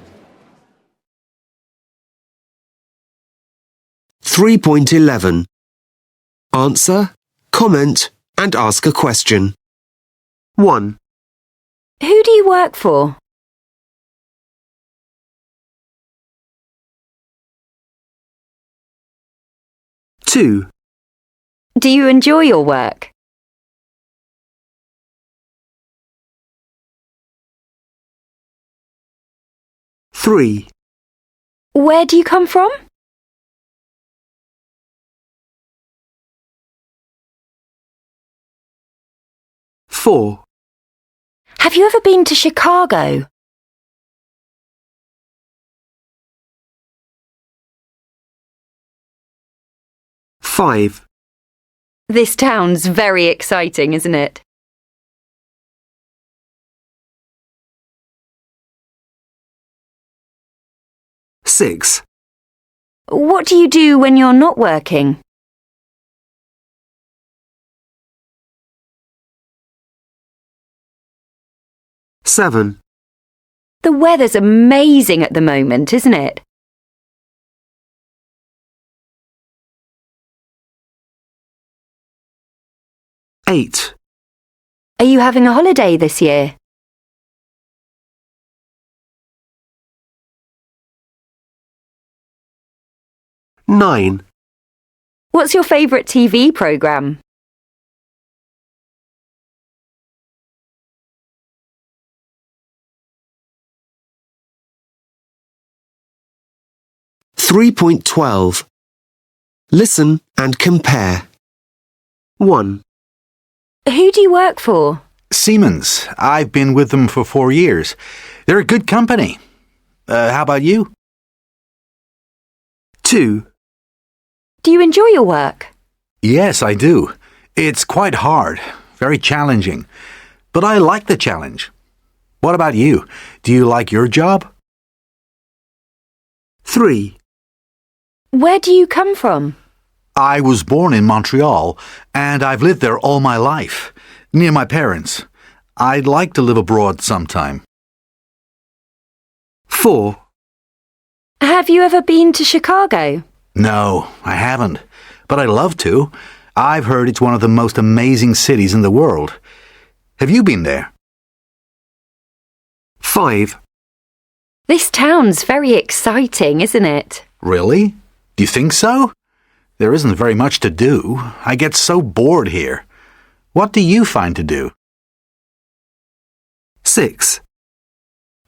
3.11. Answer, comment, and ask a question. 1, Who do you work for? 2, Do you enjoy your work? 3, Where do you come from? 4, Have you ever been to Chicago? 5, This town's very exciting, isn't it? 6, What do you do when you're not working? 7, The weather's amazing at the moment, isn't it? 8, Are you having a holiday this year? 9, What's your favourite TV programme? 3.12. Listen and compare. 1, Who do you work for? Siemens. I've been with them for 4 years. They're a good company. How about you? 2, Do you enjoy your work? Yes, I do. It's quite hard, very challenging. But I like the challenge. What about you? Do you like your job? 3, Where do you come from? I was born in Montreal, and I've lived there all my life, near my parents. I'd like to live abroad sometime. 4, Have you ever been to Chicago? No, I haven't, but I'd love to. I've heard it's one of the most amazing cities in the world. Have you been there? 5, This town's very exciting, isn't it? Really? Do you think so? There isn't very much to do. I get so bored here. What do you find to do? 6,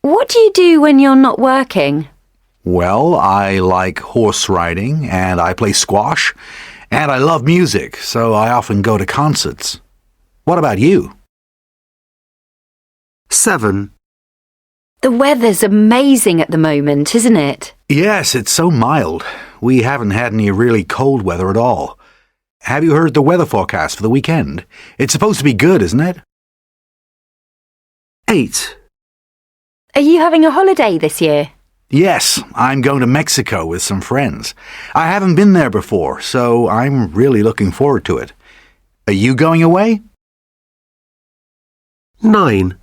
What do you do when you're not working? Well, I like horse riding, and I play squash, and I love music, so I often go to concerts. What about you? 7, The weather's amazing at the moment, isn't it? Yes, it's so mild. We haven't had any really cold weather at all. Have you heard the weather forecast for the weekend? It's supposed to be good, isn't it? 8, Are you having a holiday this year? Yes, I'm going to Mexico with some friends. I haven't been there before, so I'm really looking forward to it. Are you going away? 9.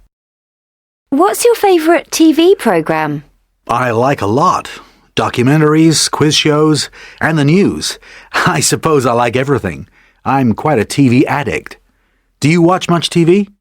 What's your favourite TV programme? I like a lot. Documentaries, quiz shows, and the news. I suppose I like everything. I'm quite a TV addict. Do you watch much TV?